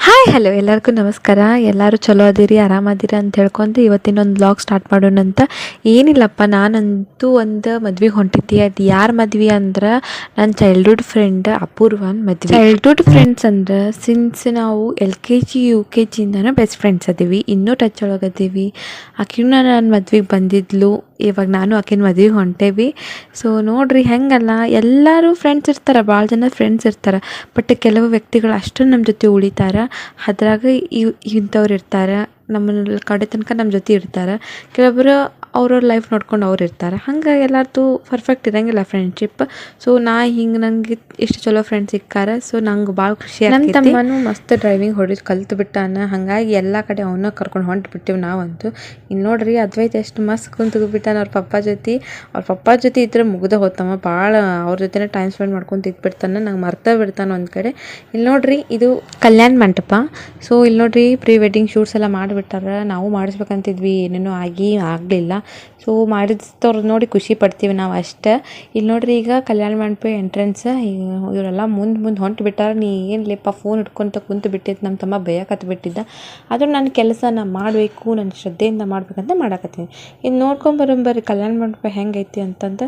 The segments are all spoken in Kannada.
ಹಾಯ್ ಹಲೋ ಎಲ್ಲರಿಗೂ ನಮಸ್ಕಾರ. ಎಲ್ಲರೂ ಚಲೋ ಅದಿರಿ, ಆರಾಮದಿರಿ ಅಂತ ಹೇಳ್ಕೊಂಡು ಇವತ್ತಿನೊಂದು ಬ್ಲಾಗ್ ಸ್ಟಾರ್ಟ್ ಮಾಡೋಣ ಅಂತ. ಏನಿಲ್ಲಪ್ಪ, ನಾನಂತೂ ಒಂದು ಮದ್ವೆಗೆ ಹೊಂಟಿದ್ದೆ. ಅದು ಯಾರು ಮದ್ವೆ ಅಂದ್ರೆ ನನ್ನ ಚೈಲ್ಡ್ಹುಡ್ ಫ್ರೆಂಡ್ ಅಪೂರ್ವನ್ ಮದ್ವೆ. ಚೈಲ್ಡ್ಹುಡ್ ಫ್ರೆಂಡ್ಸ್ ಅಂದ್ರೆ ಸಿನ್ಸ್ ನಾವು LKG UKG ಇಂದನೂ ಬೆಸ್ಟ್ ಫ್ರೆಂಡ್ಸ್ ಅದೀವಿ, ಇನ್ನೂ ಟಚ್ ಒಳಗದೀವಿ. ಆಕಿನೂ ನನ್ನ ಮದ್ವೆಗೆ ಬಂದಿದ್ಲು, ಇವಾಗ ನಾನು ಆಕಿನ ಮದ್ವೆಗೆ ಹೊಂಟೇವಿ. ಸೊ ನೋಡ್ರಿ ಹೆಂಗಲ್ಲ, ಎಲ್ಲರೂ ಫ್ರೆಂಡ್ಸ್ ಇರ್ತಾರೆ, ಭಾಳ ಜನ ಫ್ರೆಂಡ್ಸ್ ಇರ್ತಾರೆ. ಬಟ್ ಕೆಲವು ವ್ಯಕ್ತಿಗಳು ಅಷ್ಟು ನಮ್ಮ ಜೊತೆ ಉಳಿತಾರೆ. ಅದ್ರಾಗ ಇಂಥವ್ರು ಇರ್ತಾರೆ, ನಮ್ಮನ್ನ ಕಡೆ ತನಕ ನಮ್ಮ ಜೊತೆ ಇರ್ತಾರೆ. ಕೆಲವೊಬ್ಬರು ಅವ್ರವ್ರ ಲೈಫ್ ನೋಡ್ಕೊಂಡು ಅವ್ರು ಇರ್ತಾರೆ. ಹಂಗೆ ಎಲ್ಲರದು ಪರ್ಫೆಕ್ಟ್ ಇರೋಂಗಿಲ್ಲ ಫ್ರೆಂಡ್ಶಿಪ್. ಸೊ ಹಿಂಗೆ ನಂಗೆ ಇಷ್ಟು ಚಲೋ ಫ್ರೆಂಡ್ಸ್ ಸಿಕ್ಕಾರ. ಸೊ ನಂಗೆ ಭಾಳ ಖುಷಿ ಆಗ್ತೈತಿ. ನಮ್ಮ ತಮ್ಮನೂ ಮಸ್ತ್ ಡ್ರೈವಿಂಗ್ ಹೊಡಿದು ಕಲ್ತು ಬಿಟ್ಟಾನ. ಹಾಗಾಗಿ ಎಲ್ಲ ಕಡೆ ಅವನ್ನ ಕರ್ಕೊಂಡು ಹೊಂಟು ಬಿಟ್ಟಿವಿ ನಾವಂತೂ. ಇಲ್ಲಿ ನೋಡ್ರಿ ಅದ್ವೈತ ಎಷ್ಟು ಮಸ್ತ್ ಕುಂತು ಬಿಟ್ಟಾನ ಅವ್ರ ಪಪ್ಪ ಜೊತೆ ಇದ್ರೆ ಮುಗ್ದ ಹೋಗ್ತಾವ. ಭಾಳ ಅವ್ರ ಜೊತೆನೇ ಟೈಮ್ ಸ್ಪೆಂಡ್ ಮಾಡ್ಕೊಂತ ಇದ್ಬಿಡ್ತಾನೆ, ನಂಗೆ ಮರ್ತ ಬಿಡ್ತಾನೆ ಒಂದು ಕಡೆ. ಇಲ್ಲಿ ನೋಡ್ರಿ ಇದು ಕಲ್ಯಾಣ ಮಂಟಪ. ಸೊ ಇಲ್ಲಿ ನೋಡ್ರಿ ಪ್ರೀ ವೆಡ್ಡಿಂಗ್ ಶೂಟ್ಸ್ ಎಲ್ಲ ಮಾಡಿಬಿಟ್ಟಾರ. ನಾವು ಮಾಡಿಸ್ಬೇಕಂತಿದ್ವಿ, ಏನೇನೋ ಆಗಲಿಲ್ಲ. ಸೊ ಮಾಡಿದವ್ರು ನೋಡಿ ಖುಷಿ ಪಡ್ತೀವಿ ನಾವು ಅಷ್ಟೇ. ಇಲ್ಲಿ ನೋಡ್ರಿ ಈಗ ಕಲ್ಯಾಣ ಮಂಟಪ ಎಂಟ್ರೆನ್ಸ್. ಇವರೆಲ್ಲ ಮುಂದೆ ಹೊಂಟು ಬಿಟ್ಟಾರ. ನೀ ಏನ್ಲಿಪ್ಪ ಫೋನ್ ಹಿಡ್ಕೊಂತ ಕುಂತು ಬಿಟ್ಟಿದ್ದು, ನಮ್ಮ ತಮ್ಮ ಭಯಕತ್ತು ಬಿಟ್ಟಿದ್ದ. ಆದರೂ ನನ್ನ ಕೆಲಸ ನಾನು ಮಾಡಬೇಕು, ನನ್ನ ಶ್ರದ್ಧೆಯಿಂದ ಮಾಡ್ಬೇಕಂತ ಮಾಡಕತ್ತೀನಿ. ಇನ್ನು ನೋಡ್ಕೊಂಬರಂಬರ್ರಿ ಕಲ್ಯಾಣ ಮಂಟಪ ಹೆಂಗೈತಿ ಅಂತಂದು.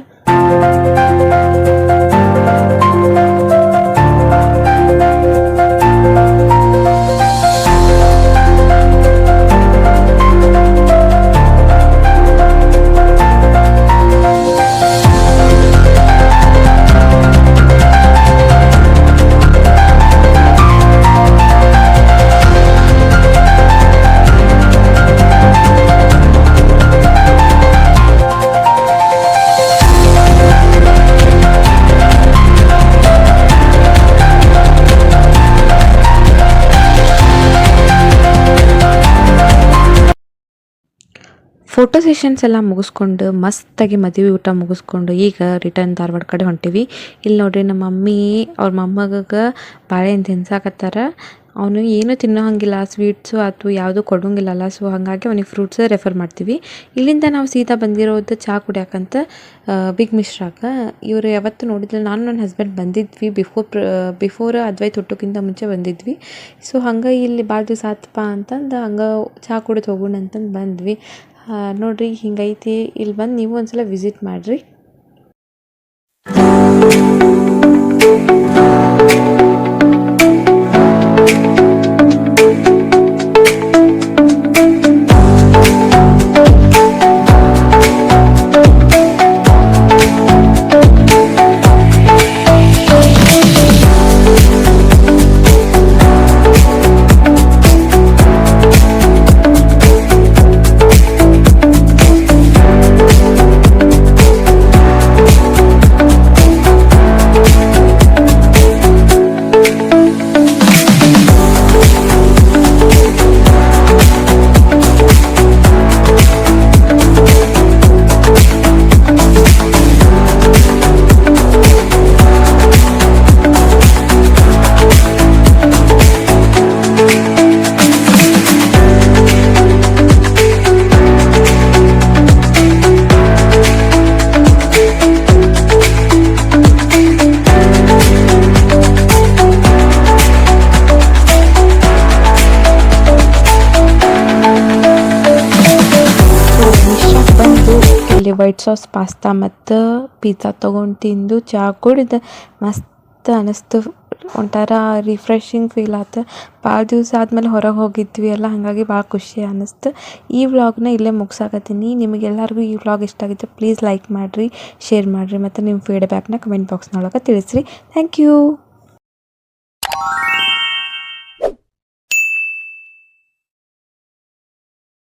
ಫೋಟೋ ಸೆಷನ್ಸ್ ಎಲ್ಲ ಮುಗಿಸ್ಕೊಂಡು ಮಸ್ತಾಗಿ ಮದುವೆ ಊಟ ಮುಗಿಸ್ಕೊಂಡು ಈಗ ರಿಟರ್ನ್ ಧಾರವಾಡ ಕಡೆ ಹೊಂಟೀವಿ. ಇಲ್ಲಿ ನೋಡ್ರಿ ನಮ್ಮ ಮಮ್ಮಿ ಅವ್ರ ಮೊಮ್ಮಗಗೆ ಬಾಳೆಹಣ್ಣು ತಿನ್ಸಾಕತ್ತಾರ. ಅವನು ಏನೂ ತಿನ್ನೋ ಹಂಗಿಲ್ಲ, ಸ್ವೀಟ್ಸು ಅಥವಾ ಯಾವುದೂ ಕೊಡೋಂಗಿಲ್ಲಲ್ಲ. ಸೊ ಹಾಗಾಗಿ ಅವನಿಗೆ ಫ್ರೂಟ್ಸ್ ರೆಫರ್ ಮಾಡ್ತೀವಿ. ಇಲ್ಲಿಂದ ನಾವು ಸೀದಾ ಬಂದಿರೋದು ಚಹಾ ಕುಡಿಯೋಕ್ಕಂತ ಬಿಗ್ ಮಿಶ್ರಾಗ. ಇವರು ಯಾವತ್ತು ನೋಡಿದ್ರೆ ನಾನು ನನ್ನ ಹಸ್ಬೆಂಡ್ ಬಂದಿದ್ವಿ, ಬಿಫೋರ್ ಅದ್ವೈತ ಹುಟ್ಟೋಕ್ಕಿಂತ ಮುಂಚೆ ಬಂದಿದ್ವಿ. ಸೊ ಹಂಗೆ ಇಲ್ಲಿ ಭಾಳ ದಿವಸ ಆತಪ್ಪ ಅಂತಂದು ಹಂಗೆ ಚಹಾ ಕುಡಿದು ಹೋಗೋಣ ಅಂತಂದು ಬಂದ್ವಿ. ನೋಡ್ರಿ ಹಿಂಗೈತಿ. ಇಲ್ಲಿ ಬಂದು ನೀವು ಒಂದ್ಸಲ ವಿಸಿಟ್ ಮಾಡಿರಿ. ವೈಟ್ ಸಾಸ್ ಪಾಸ್ತಾ ಮತ್ತು ಪಿಜ್ಜಾ ತೊಗೊಂಡು ತಿಂದು ಚಹಾ ಕುಡಿದು ಮಸ್ತ್ ಅನ್ನಿಸ್ತು. ಒಂಥರ ರಿಫ್ರೆಶಿಂಗ್ ಫೀಲ್ ಆಯ್ತು. ಭಾಳ ದಿವಸ ಆದಮೇಲೆ ಹೊರಗೆ ಹೋಗಿದ್ವಿ ಅಲ್ಲ, ಹಾಗಾಗಿ ಭಾಳ ಖುಷಿ ಅನ್ನಿಸ್ತು. ಈ ವ್ಲಾಗ್ನ ಇಲ್ಲೇ ಮುಗಿಸಾಕತ್ತೀನಿ. ನಿಮಗೆಲ್ಲರಿಗೂ ಈ ವ್ಲಾಗ್ ಇಷ್ಟ ಆಗಿತ್ತು ಪ್ಲೀಸ್ ಲೈಕ್ ಮಾಡಿರಿ, ಶೇರ್ ಮಾಡಿರಿ ಮತ್ತು ನಿಮ್ಮ ಫೀಡ್ಬ್ಯಾಕ್ನ ಕಮೆಂಟ್ ಬಾಕ್ಸ್ನೊಳಗೆ ತಿಳಿಸ್ರಿ. Thank you.